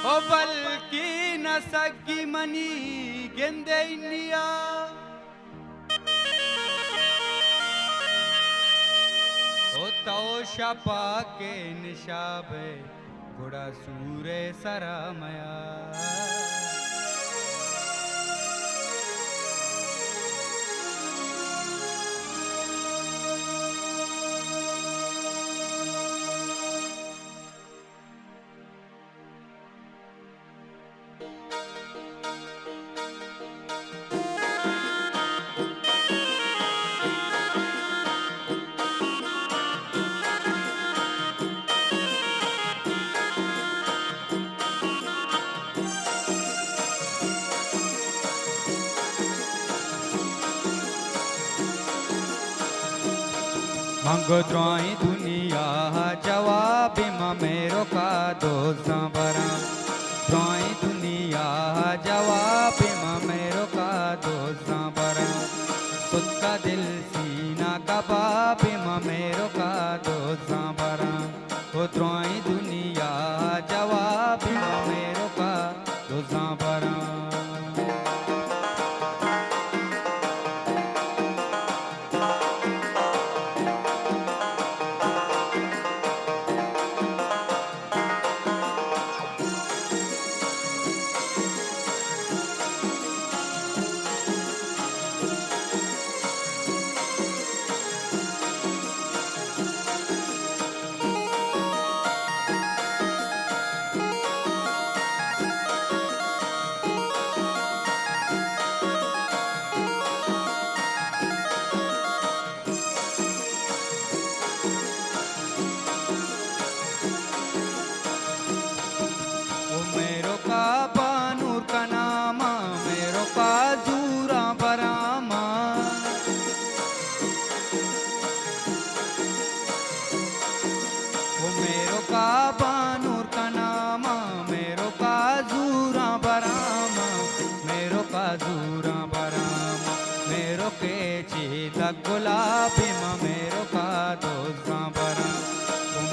ओ बल्कि न सगी मनी गेंदे इंडिया ओ तो शपा के निशाबे गुड़ा सूरे सरामया मंगो द्रोई दुनिया जवाब मेरो का दोसा बरा द्रोई दुनिया जवाब मेरो का दोसा बरा खुद का दिल सीना कबाब मेरो का दोसा बरा ओ द्रोई दुनिया जवाब मेरो का दोसा बरा गुलाबी मेरो का दोसा बरा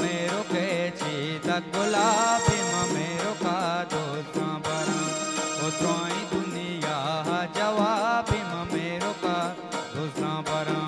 मेरो के चीता गुलाबी मेरो का दोसा बरा ओ द्रोई दुनिया जवाबी मेरो का दोसा बरा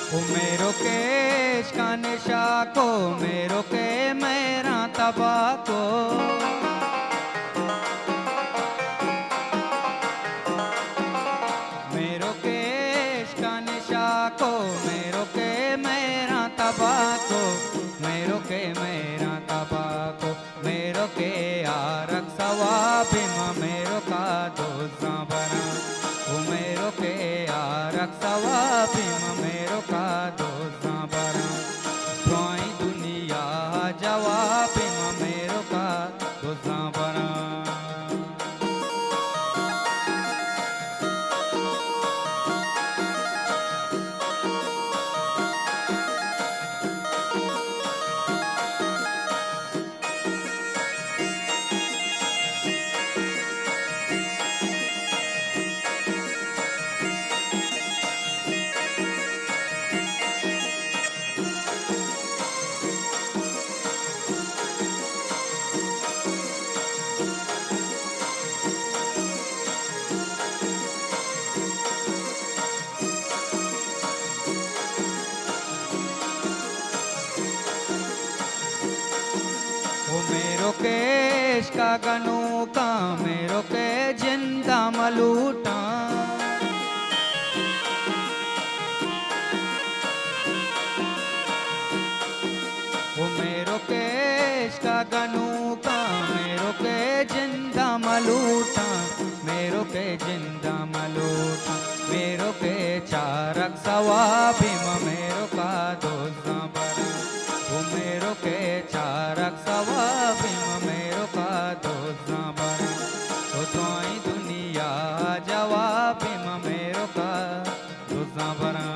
मेरो केश का निशा को मेरो के मेरा तबा को मेरो केश का निशा को मेरो के मेरा तबा को मेरो के मेरा तबा को मेरो के आरक सवाबी मेरो का दोसा बरा मेरो के आरक सवाबी मेरो का दोसा बरा द्रोई दुनिया जवाब मेरो का दोसा बरा केश का गनू का मेरो के जिंदा मलूटा वो मेरो केश का गनू का मेरो के जिंदा मलूटा मेरो के जिंदा मलूटा मेरो के चारक सवाबी मेरो का दोसा बरा मेरो के चारक सवा भीम मेरो का दोसा बरा तो तोई दुनिया जवा भीम मेरो का दोसा बरा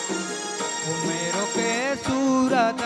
मेरो के सूरत